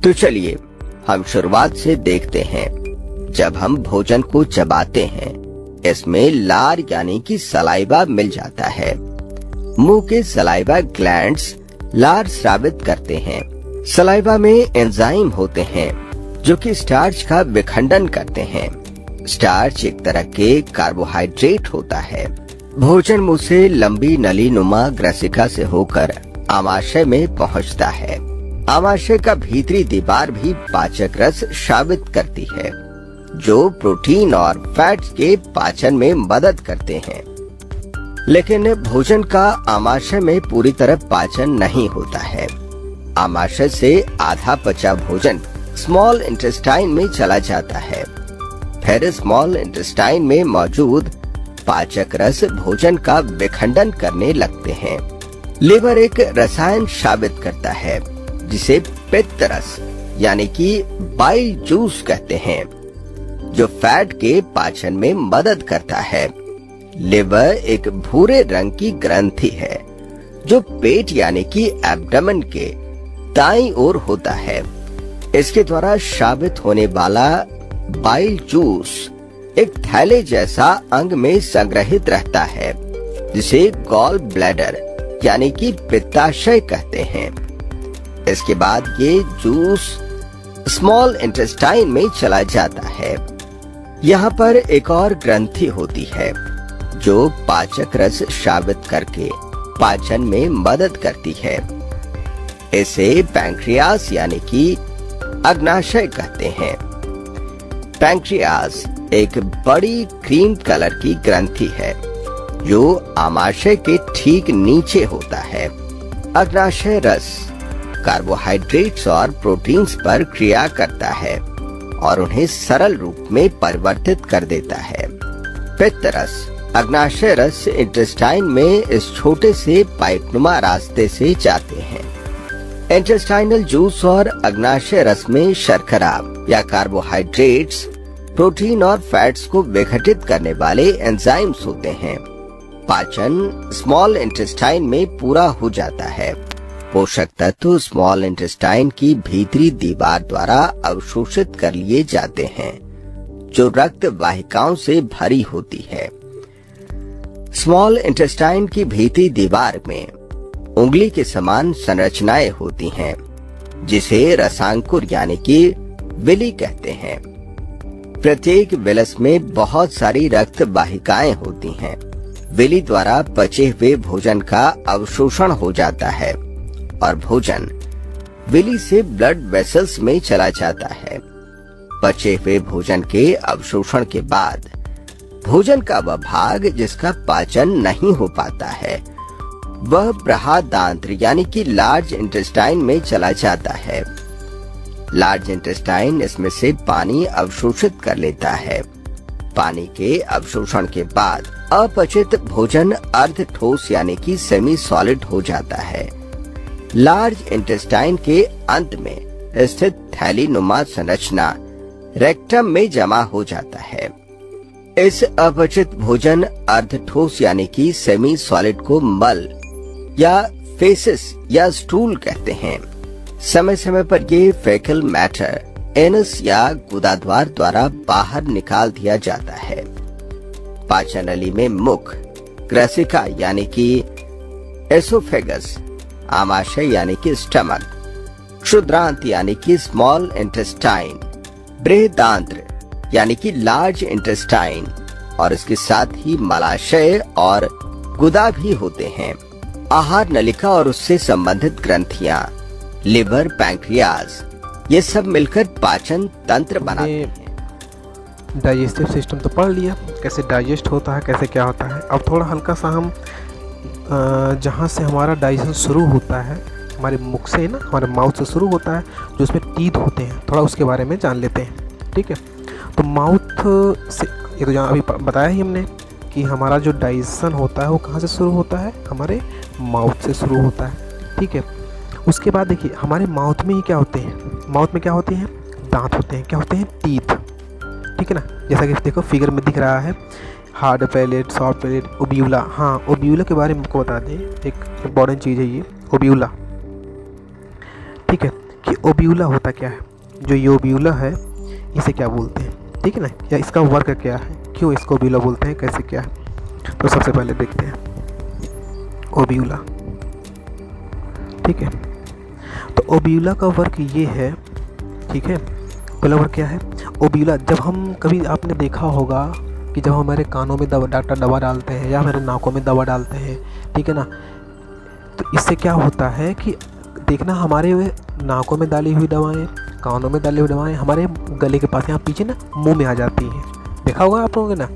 तो चलिए हम शुरुआत से देखते हैं। जब हम भोजन को चबाते हैं, इसमें लार यानी कि सलाइवा मिल जाता है। मुंह के सलाइवा ग्लैंड्स लार स्रावित करते हैं। सलाइवा में एंजाइम होते हैं जो कि स्टार्च का विखंडन करते हैं। स्टार्च एक तरह के कार्बोहाइड्रेट होता है। भोजन मुंह से लंबी नली नुमा ग्रसिका से होकर आमाशय में पहुंचता है। आमाशय का भीतरी दीवार भी पाचक रस स्रावित करती है, जो प्रोटीन और फैट्स के पाचन में मदद करते हैं। लेकिन भोजन का आमाशय में पूरी तरह पाचन नहीं होता है। आमाशय से आधा पचा भोजन स्मॉल इंटेस्टाइन में चला जाता है। फिर स्मॉल इंटेस्टाइन में मौजूद पाचक रस भोजन का विखंडन करने लगते हैं। लिवर एक रसायन स्रावित करता है जिसे पित्त रस यानी कि बाइल जूस कहते हैं, जो फैट के पाचन में मदद करता है। लिवर एक भूरे रंग की ग्रंथि है जो पेट यानी कि एब्डोमेन के दाईं ओर होता है। इसके द्वारा स्रावित होने वाला बाइल जूस एक थैले जैसा अंग में संग्रहित रहता है, जिसे गॉल ब्लैडर यानी कि पित्ताशय कहते हैं। इसके बाद ये जूस स्मॉल इंटेस्टाइन में चला जाता है। यहाँ पर एक और ग्रंथि होती है जो पाचक रस स्रावित करके पाचन में मदद करती है। इसे पैंक्रियास यानी कि अग्नाशय कहते हैं। पैंक्रियास एक बड़ी क्रीम कलर की ग्रंथि है जो आमाशय के ठीक नीचे होता है। अग्नाशय रस कार्बोहाइड्रेट्स और प्रोटीन्स पर क्रिया करता है और उन्हें सरल रूप में परिवर्तित कर देता है। पित्त रस अग्नाशय रस इंटेस्टाइन में इस छोटे से पाइपनुमा रास्ते से जाते हैं। इंटेस्टाइनल जूस और अग्नाशय रस में शर्करा या कार्बोहाइड्रेट्स, प्रोटीन और फैट्स को विघटित करने वाले एंजाइम्स होते हैं। पाचन स्मॉल इंटेस्टाइन में पूरा हो जाता है। पोषक तत्व स्मॉल इंटेस्टाइन की भीतरी दीवार द्वारा अवशोषित कर लिए जाते हैं, जो रक्त वाहिकाओं से भरी होती है। स्मॉल इंटेस्टाइन की भीतरी दीवार में उंगली के समान संरचनाएं होती हैं, जिसे रसांकुर यानी कि विली कहते हैं। प्रत्येक विलस में बहुत सारी रक्त वाहिकाएं होती हैं। विली द्वारा पचे हुए भोजन का अवशोषण हो जाता है और भोजन विली से ब्लड वेसल्स में चला जाता है। पचे हुए भोजन के अवशोषण के बाद भोजन का वह भाग जिसका पाचन नहीं हो पाता है, वह बृहदांत्र यानी कि लार्ज इंटेस्टाइन में चला जाता है। लार्ज इंटेस्टाइन इसमें से पानी अवशोषित कर लेता है। पानी के अवशोषण के बाद अपचित भोजन अर्ध ठोस यानी कि सेमी सॉलिड हो जाता है। लार्ज इंटेस्टाइन के अंत में स्थित थैली नुमा संरचना रेक्टम में जमा हो जाता है। इस अपचित भोजन अर्ध ठोस यानी कि सेमी सॉलिड को मल या फेसिस या स्टूल कहते हैं। समय समय पर ये फेकल मैटर एनस या गुदाद्वार द्वारा बाहर निकाल दिया जाता है। पाचन नली में मुख, ग्रसिका यानी कि एसोफेगस, आमाशय यानी कि स्टमक, क्षुद्रांत यानी कि स्मॉल इंटेस्टाइन, बृहदांत्र यानी कि लार्ज इंटेस्टाइन और इसके साथ ही मलाशय और गुदा भी होते हैं। आहार नलिका और उससे संबंधित ग्रंथियां, लिवर, पैंक्रियास, ये सब मिलकर पाचन तंत्र बनाते हैं। डाइजेस्टिव सिस्टम तो पढ़ लिया, कैसे डाइजेस्ट होता है, कैसे क्या होता है। अब थोड़ा हल्का सा हम जहाँ से हमारा डाइजेशन शुरू होता है, हमारे मुख से ना, हमारे माउथ से शुरू होता है, जो उसमें टीथ होते हैं, थोड़ा उसके बारे में जान लेते हैं। ठीक है, तो माउथ से ये तो अभी बताया ही हमने कि हमारा जो डाइजेशन होता है वो कहाँ से शुरू होता है, हमारे माउथ से शुरू होता है। ठीक है, उसके बाद देखिए हमारे माउथ में ही क्या होते हैं, माउथ में क्या होते हैं, दांत होते हैं। क्या होते हैं, टीथ। ठीक है ना, जैसा कि देखो फिगर में दिख रहा है, हार्ड पैलेट, सॉफ्ट पैलेट, ओब्यूला। हाँ, ओब्यूला के बारे में आपको बता दें, एक इम्पॉर्टेंट चीज़ है ये ओब्यूला। ठीक है, कि ओब्यूला होता क्या है। जो ये ओब्यूला है इसे क्या बोलते हैं, ठीक है ना, या इसका वर्क क्या है, क्यों इसको ओब्यूला बोलते हैं, कैसे क्या है। तो सबसे पहले देखते हैं ओब्यूला, ठीक है। तो ओब्यूला का वर्क ये है, ठीक है। पहला वर्क क्या है ओब्यूला। जब हम कभी आपने देखा होगा कि जब हमारे कानों में डॉक्टर दवा डालते हैं या हमारे नाकों में दवा डालते हैं, ठीक है ना, तो इससे क्या होता है कि देखना हमारे नाकों में डाली हुई दवाएं, कानों में डाली हुई दवाएं हमारे गले के पास यहाँ पीछे ना मुंह में आ जाती हैं। देखा होगा आप लोगों ने ना,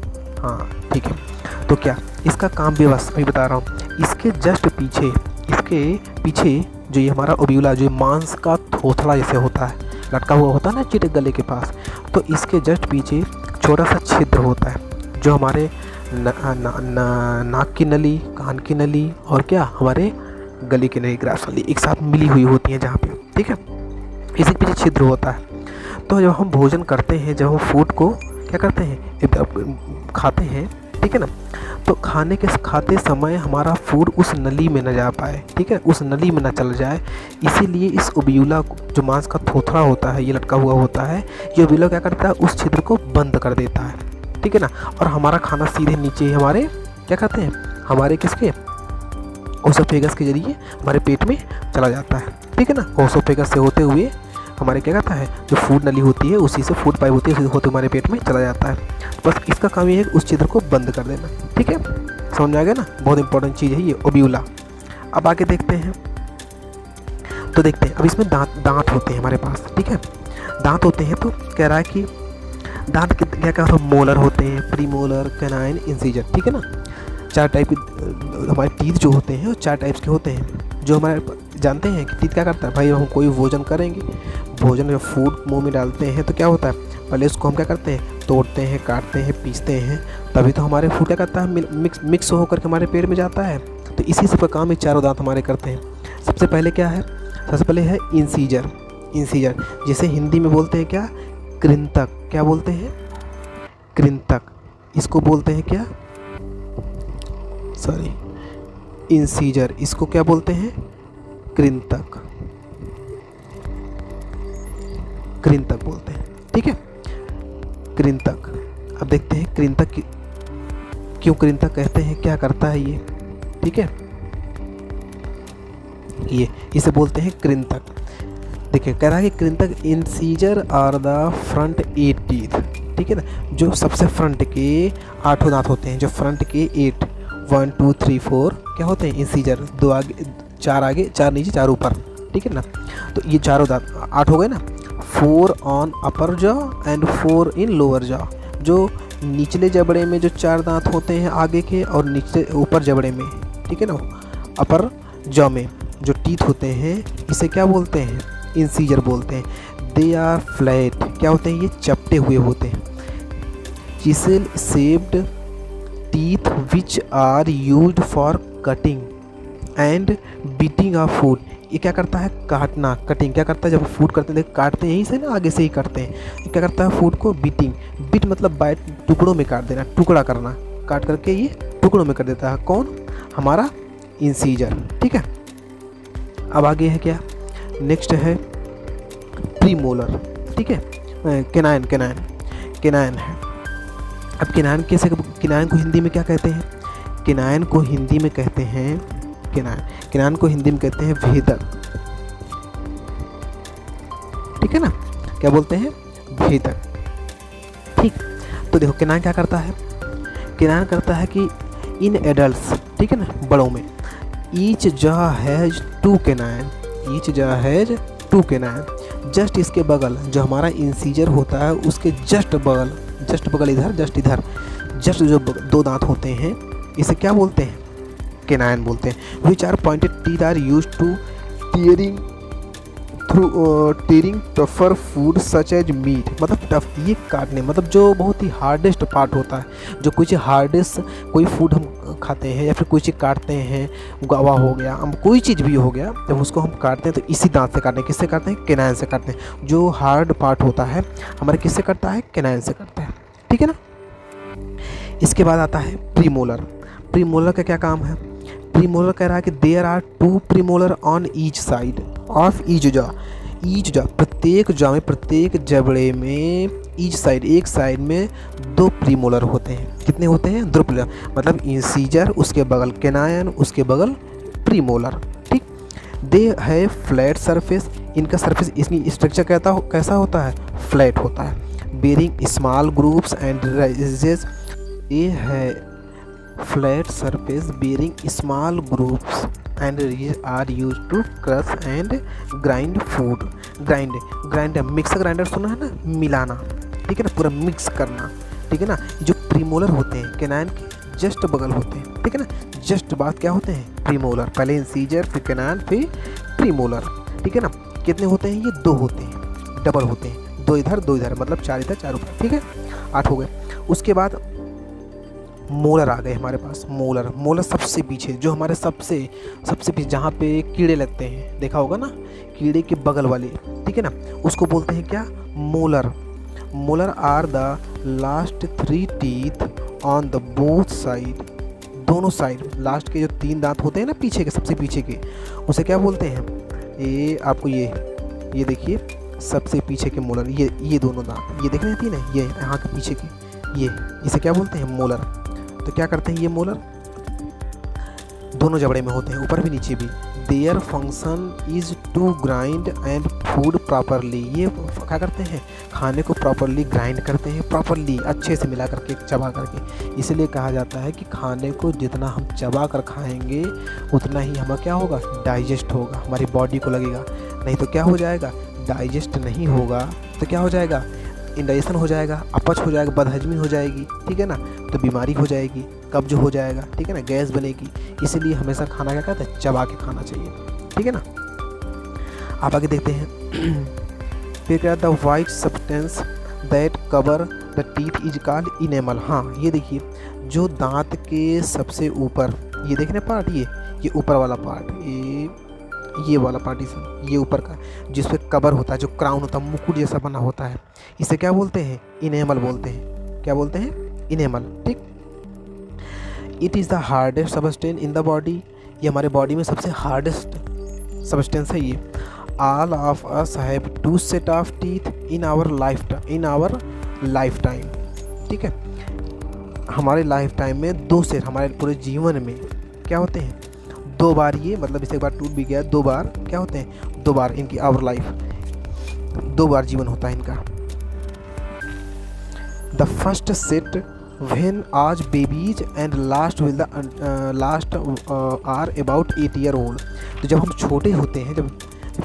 हाँ ठीक है। तो क्या इसका काम भी बस मैं बता रहा हूँ। इसके जस्ट पीछे, इसके पीछे जो ये हमारा ओब्यूला, जो मांस का थोथड़ा जैसे होता है, लटका हुआ होता है ना चिटे गले के पास, तो इसके जस्ट पीछे छोटा सा छिद्र होता है जो हमारे नाक की नली, कान की नली और क्या हमारे गले की नली, ग्रास नली एक साथ मिली हुई होती है जहाँ पे, ठीक है। इसके पीछे छिद्र होता है। तो जब हम भोजन करते हैं, जब हम फूड को क्या करते हैं, खाते हैं, ठीक है ना, तो खाते समय हमारा फूड उस नली में न जा पाए, ठीक है, उस नली में न चल जाए, इसीलिए इस ओब्यूला जो मांस का थोथड़ा होता है, ये लटका हुआ होता है, ये ओब्यूला क्या करता है, उस छिद्र को बंद कर देता है, ठीक है ना। और हमारा खाना सीधे नीचे हमारे क्या कहते हैं, हमारे किसके ओसोफेगस के जरिए हमारे पेट में चला जाता है, ठीक है ना। ओसोफेगस से होते हुए हमारे क्या कहता है, जो फूड नली होती है उसी से फूड पाइप होती है, उसी होते हमारे पेट में चला जाता है। बस इसका काम ये है उस छिद्र को बंद कर देना, ठीक है। समझ में आ गया ना, बहुत इंपॉर्टेंट चीज़ है ये ओब्यूला। अब आगे देखते हैं, तो देखते हैं अब इसमें दांत होते हैं हमारे पास, ठीक है। दांत होते हैं तो कह रहा है कि दांत क्या क्या होता है, मोलर होते हैं, प्रीमोलर, कैनाइन, इंसीजर, ठीक है ना। 4 टाइप के हमारे टीथ जो होते हैं वो 4 टाइप्स के होते हैं। जो हमारे जानते हैं कि टीथ क्या करता है भाई, हम कोई भोजन करेंगे, भोजन में फूड मुंह में डालते हैं तो क्या होता है, पहले उसको हम क्या करते हैं, तोड़ते हैं, काटते हैं, पीसते हैं, तभी तो हमारे फूड क्या करता है, मिक्स होकर के हमारे पेट में जाता है। तो इसी से काम ये चारों दांत हमारे करते हैं। सबसे पहले क्या है, सबसे पहले है इंसीजर। इंसीजर जिसे हिंदी में बोलते हैं क्या, कृंतक। क्या बोलते हैं, कृंतक। इसको बोलते हैं क्या, सॉरी, इंसीजर, इसको क्या बोलते हैं, कृंतक। कृंतक बोलते हैं, ठीक है, कृंतक। अब देखते हैं कृंतक क्यों कृंतक कहते हैं, क्या करता है ये, ठीक है। ये इसे बोलते हैं कृंतक। देखिए कह रहा है कि कृंतक incisor are the front 8 teeth, ठीक है ना। जो सबसे फ्रंट के 8 दांत होते हैं, जो फ्रंट के 8, 1 2 3 4 क्या होते हैं, इंसीजर, 2 आगे, 4 आगे, 4 नीचे, 4 ऊपर, ठीक है ना। तो ये चारों दांत 8 हो गए ना। 4 on upper jaw and 4 in lower jaw. जो निचले जबड़े में जो 4 दांत होते हैं आगे के, और नीचे ऊपर जबड़े में, ठीक है ना, अपर जॉ में जो टीथ होते हैं, इसे क्या बोलते हैं, इंसीजर बोलते हैं। दे आर फ्लैट, क्या होते हैं, ये चपटे हुए होते हैं। Chisel shaped teeth which are used for cutting and beating of food. ये क्या करता है, काटना, कटिंग क्या करता है, जब फूड करते हैं काटते हैं यहीं से ना, आगे से ही करते हैं। ये क्या करता है, फूड को बीटिंग, बीट मतलब बाइट, टुकड़ों में काट देना, टुकड़ा करना, काट करके ये टुकड़ों में कर देता है। कौन, हमारा इंसीजर, ठीक है। अब आगे है क्या, नेक्स्ट है प्रीमोलर, ठीक है, केनाइन, केनाइन, केनाइन है। अब केनाइन कैसे, केनाइन को हिंदी में क्या कहते हैं, केनाइन को हिंदी में कहते हैं, केनाइन, केनाइन को हिंदी में कहते हैं भेदक, ठीक है ना। क्या बोलते हैं, भेदक, ठीक। तो देखो केनाइन क्या करता है, केनाइन करता है कि इन एडल्ट्स, ठीक है ना, बड़ों में, each jaw has 2 canine, each jaw has 2 canine. Just इसके बगल जो हमारा इंसीजर होता है उसके जस्ट बगल इधर, जस्ट इधर, जस्ट जो 2 दांत होते हैं, इसे क्या बोलते हैं, केनाइन बोलते हैं। Which are pointed teeth are use to tearing tougher food such as meat, मतलब टफ, ये काटने, मतलब जो बहुत ही हार्डेस्ट पार्ट होता है, जो कुछ हार्डेस्ट कोई फूड हम खाते हैं या फिर कोई चीज़ काटते हैं, गवा हो गया, हम कोई चीज़ भी हो गया, जब उसको हम काटते हैं तो इसी दांत से काटते हैं। किससे काटते हैं, केनाइन से काटते हैं। जो हार्ड पार्ट होता है हमारे किससे कटता है, केनाइन से कटता है, ठीक है ना। इसके बाद आता है प्रीमोलर। प्रीमोलर का क्या काम है, प्रीमोलर कह रहा है कि there are 2 premolar on each side of each jaw. Each jaw प्रत्येक जॉ में, प्रत्येक जबड़े में ईच साइड, एक साइड में 2 प्रीमोलर होते हैं। कितने होते हैं? 2 प्रीमोलर, मतलब इंसीजर, उसके बगल कैनाइन, उसके बगल प्रीमोलर। ठीक। दे है फ्लैट सरफेस, इनका सरफेस, इसकी स्ट्रक्चर कैसा होता है? फ्लैट होता है। Bearing small groups and ridges, ये है flat surface bearing small groups and are use to crush and grind food. Grinder, mixer grinder सुना है ना, मिलाना, ठीक है ना, पूरा मिक्स करना, ठीक है ना। जो प्रीमोलर होते हैं कैनाइन के जस्ट बगल होते हैं, ठीक है ना, जस्ट बाद क्या होते हैं? प्रीमोलर, पहले इंसीजर, फिर कैनाइन, फिर प्रीमोलर, ठीक है ना। कितने होते हैं ये? 2 होते हैं, डबल होते हैं, 2 इधर 2 इधर, मतलब 4 इधर 4 ऊपर, ठीक है, 8 हो गए। उसके बाद मोलर आ गए हमारे पास। मोलर सबसे पीछे, जो हमारे सबसे पीछे जहाँ पे कीड़े लगते हैं, देखा होगा ना, कीड़े के बगल वाले, ठीक है ना, उसको बोलते हैं क्या? Molar are the last 3 teeth on the both side, दोनों साइड, लास्ट के जो 3 दांत होते हैं ना पीछे के, सबसे पीछे के, उसे क्या बोलते हैं? ये आपको ये देखिए, सबसे पीछे के मोलर, ये दोनों दांत, ये देख रहे हैं 3 है, ये यहाँ के पीछे के, ये, इसे क्या बोलते हैं? मोलर। तो क्या करते हैं ये मोलर? दोनों जबड़े में होते हैं, ऊपर भी नीचे भी। Their function is to grind and food properly, ये क्या करते हैं? खाने को प्रॉपरली ग्राइंड करते हैं, प्रॉपरली अच्छे से मिला करके, चबा करके। इसलिए कहा जाता है कि खाने को जितना हम चबा कर खाएंगे उतना ही हमें क्या होगा? डाइजेस्ट होगा, हमारी बॉडी को लगेगा। नहीं तो क्या हो जाएगा? डाइजेस्ट नहीं होगा तो क्या हो जाएगा? इंडाइजेशन हो जाएगा, अपच हो जाएगा, बदहजमी हो जाएगी, ठीक है ना, तो बीमारी हो जाएगी, कब्ज हो जाएगा, ठीक है ना, गैस बनेगी। इसीलिए हमेशा खाना क्या कहते हैं? चबा के खाना चाहिए, ठीक है ना। आप आगे देखते हैं। फिर क्या? The white substance that cover the teeth is called enamel. हाँ, ये देखिए, जो दांत के सबसे ऊपर, ये देखने पार्ट, ये ऊपर वाला पार्ट, ये वाला पार्टीशन, ये ऊपर का, जिस पे कवर होता है, जो क्राउन होता है, मुकुट जैसा बना होता है, इसे क्या बोलते हैं? इनेमल बोलते हैं। क्या बोलते हैं? इनेमल, ठीक। It is the hardest substance in the body, ये हमारे बॉडी में सबसे हार्डेस्ट सब्सटेंस है ये। All of us have 2 set of teeth in our life time, ठीक है। हमारे लाइफ टाइम में 2 सेट, हमारे पूरे जीवन में क्या होते हैं? 2 बार, ये मतलब इसे एक बार टूट भी गया, 2 बार क्या होते हैं? 2 बार इनकी आवर लाइफ, 2 बार जीवन होता है इनका। The first set when as babies and last will the last are about 8 year old. तो जब हम छोटे होते हैं, जब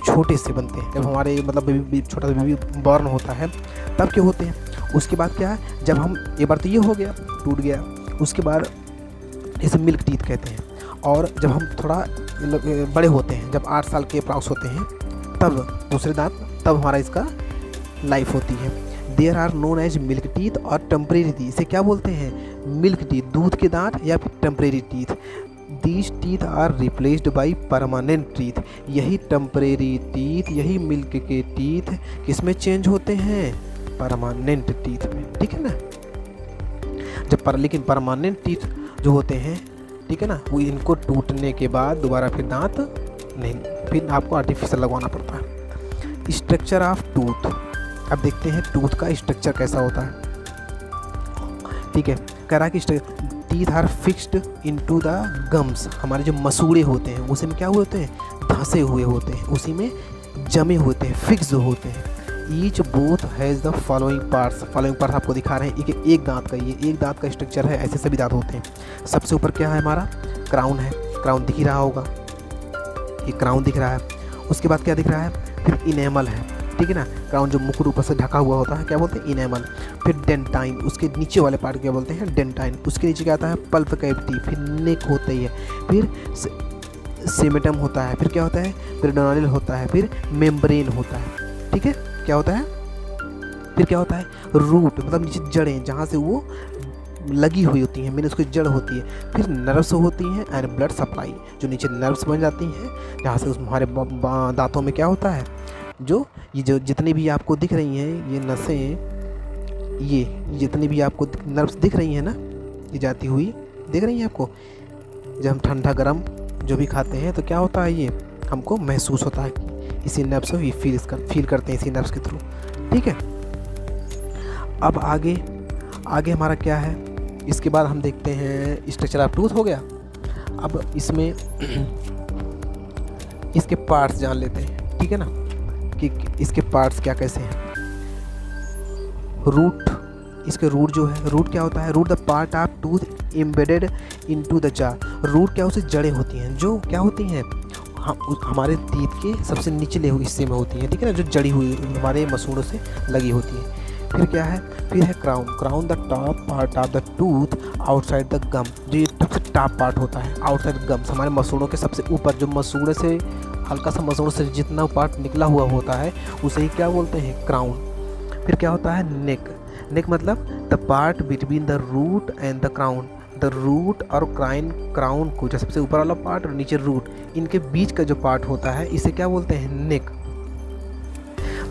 छोटे से बनते हैं, जब हमारे मतलब बेबी, छोटा सा बेबी बॉर्न होता है, तब क्या होते हैं? उसके बाद क्या है? जब हम, एक बार तो ये हो गया, टूट गया, उसके बाद इसे मिल्क टीथ कहते हैं। और जब हम थोड़ा बड़े होते हैं, जब 8 साल के अप्रॉक्स होते हैं, तब दूसरे दांत, तब हमारा इसका लाइफ होती है। They are known as milk teeth और टेम्परेरी टीथ। इसे क्या बोलते हैं? मिल्क टीथ, दूध के दांत, या फिर temporary teeth. These teeth are replaced by permanent teeth. यही टेम्परेरी टीथ, यही मिल्क के टीथ किसमें चेंज होते हैं? परमानेंट टीथ में, ठीक है ना। लेकिन परमानेंट टीथ जो होते हैं, ठीक है ना, वो इनको टूटने के बाद दोबारा फिर दांत नहीं, फिर आपको आर्टिफिशियल लगवाना पड़ता है। स्ट्रक्चर ऑफ टूथ, अब देखते हैं टूथ का स्ट्रक्चर कैसा होता है, ठीक है। कह रहा है कि teeth are fixed into the gums. हमारे जो मसूड़े होते हैं उसी में क्या हुए होते हैं? धंसे हुए होते हैं, उसी में जमे होते हैं, फिक्स होते हैं। Each both has the following parts आपको दिखा रहे हैं। एक दांत का, ये एक दांत का स्ट्रक्चर है, ऐसे सभी दांत होते हैं। सबसे ऊपर क्या है? हमारा क्राउन है, क्राउन दिख ही रहा होगा, ये क्राउन दिख रहा है। उसके बाद क्या दिख रहा है? फिर इनेमल है, ठीक है ना, क्राउन जो मुकुट ऊपर से ढका हुआ होता है, क्या बोलते हैं? इनेमल। फिर डेंटाइन, उसके नीचे वाले पार्ट क्या बोलते हैं? डेंटाइन। उसके नीचे क्या आता है? Pulp cavity. फिर नेक होती है, फिर सेमेटम होता है, फिर क्या होता है? फिर डोनालिल होता है, फिर मेम्ब्रेन होता है, ठीक है। क्या होता है? फिर क्या होता है? रूट, मतलब नीचे जड़ें, जहाँ से वो लगी हुई होती हैं, मैंने उसकी जड़ होती है। फिर नर्व्स होती हैं एंड ब्लड सप्लाई, जो नीचे नर्व्स बन जाती हैं, जहाँ से हमारे दांतों में क्या होता है? जो जितनी भी आपको दिख रही हैं ये नसें, ये जितनी भी आपको नर्व्स दिख रही हैं ना, ये जाती हुई दिख रही हैं आपको। जब हम ठंडा गर्म जो भी खाते हैं तो क्या होता है? ये हमको महसूस होता है इसी नर्व से ये फील करते हैं इसी नर्व्स के थ्रू। ठीक है, अब आगे हमारा क्या है, इसके बाद हम देखते हैं स्ट्रक्चर ऑफ टूथ हो गया। अब इसमें इसके पार्ट्स जान लेते हैं, ठीक है ना, कि इसके पार्ट्स क्या कैसे हैं। रूट, इसके रूट जो है, रूट क्या होता है, root the part of tooth embedded into the jaw. Root क्या, उसे जड़ें होती हैं जो क्या होती हैं, हमारे टीथ के सबसे निचले हिस्से में होती हैं, ठीक है ना, जो जड़ी हुई हमारे मसूड़ों से लगी होती है। फिर क्या है, फिर है crown, crown the top part of the tooth outside the gum, जो ये सबसे टॉप पार्ट होता है आउटसाइड गम्स, हमारे मसूड़ों के सबसे ऊपर, जो मसूड़े से हल्का सा मसूड़ों से जितना पार्ट निकला हुआ होता है उसे ही क्या बोलते हैं, क्राउन। फिर क्या होता है, नेक, नेक मतलब the part between the root and the crown, the root और क्राउन को, जो सबसे ऊपर वाला पार्ट और नीचे रूट, इनके बीच का जो पार्ट होता है इसे क्या बोलते हैं, neck.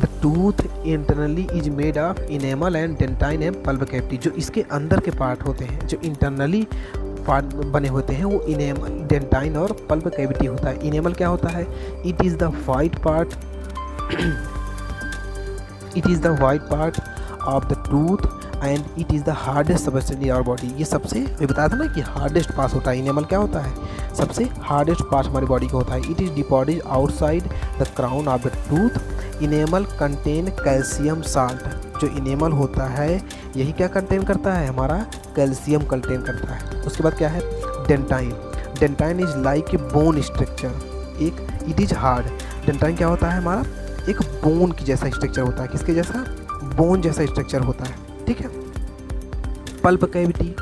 The tooth internally is made of enamel and dentine and pulp cavity, जो इसके अंदर के पार्ट होते हैं, जो इंटरनली पार्ट बने होते हैं, वो इनेमल, डेंटाइन और पल्प कैविटी होता है। इनेमल क्या होता है, it is the white part of the tooth and it is the hardest substance in our body. ये सबसे, ये बताया था ना कि हार्डेस्ट पार्ट होता है, इनेमल क्या होता है, सबसे हार्डेस्ट पार्ट हमारी बॉडी का होता है। It is deposit outside the crown of the tooth. Enamel contain calcium salt, जो इनेमल होता है यही क्या कंटेन करता है, हमारा कैल्शियम कंटेन करता है। उसके बाद क्या है, dentine, dentine is like a bone structure, एक, इट इज़ हार्ड। डेंटाइन क्या होता है, हमारा एक बोन की जैसा स्ट्रक्चर होता है, किसके जैसा, बोन जैसा स्ट्रक्चर होता है, ठीक है। Pulp cavity,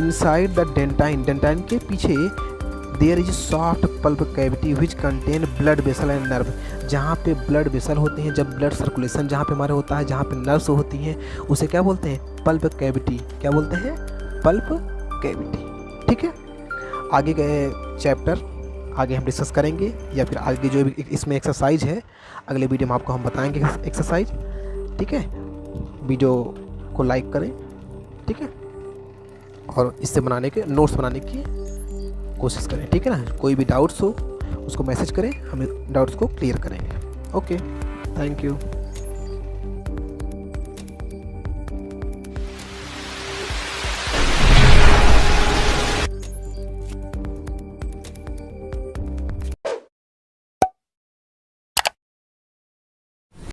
inside the dentine, dentine के पीछे there is soft pulp cavity which contain blood vessel and nerve, जहाँ पे ब्लड वेसल होते हैं, जब ब्लड सर्कुलेशन जहाँ पे हमारे होता है, जहाँ पे नर्व्स होती हैं, उसे क्या बोलते हैं, पल्प कैविटी, क्या बोलते हैं, पल्प कैविटी। ठीक है, आगे गए चैप्टर आगे हम डिस्कस करेंगे, या फिर आगे जो इसमें एक्सरसाइज है अगले वीडियो में आपको हम बताएंगे एक्सरसाइज। ठीक है, वीडियो को लाइक करें, ठीक है, और इससे बनाने के नोट्स बनाने की कोशिश करें, ठीक है ना। कोई भी डाउट्स हो उसको मैसेज करें, हम डाउट्स को क्लियर करेंगे। Okay, thank you.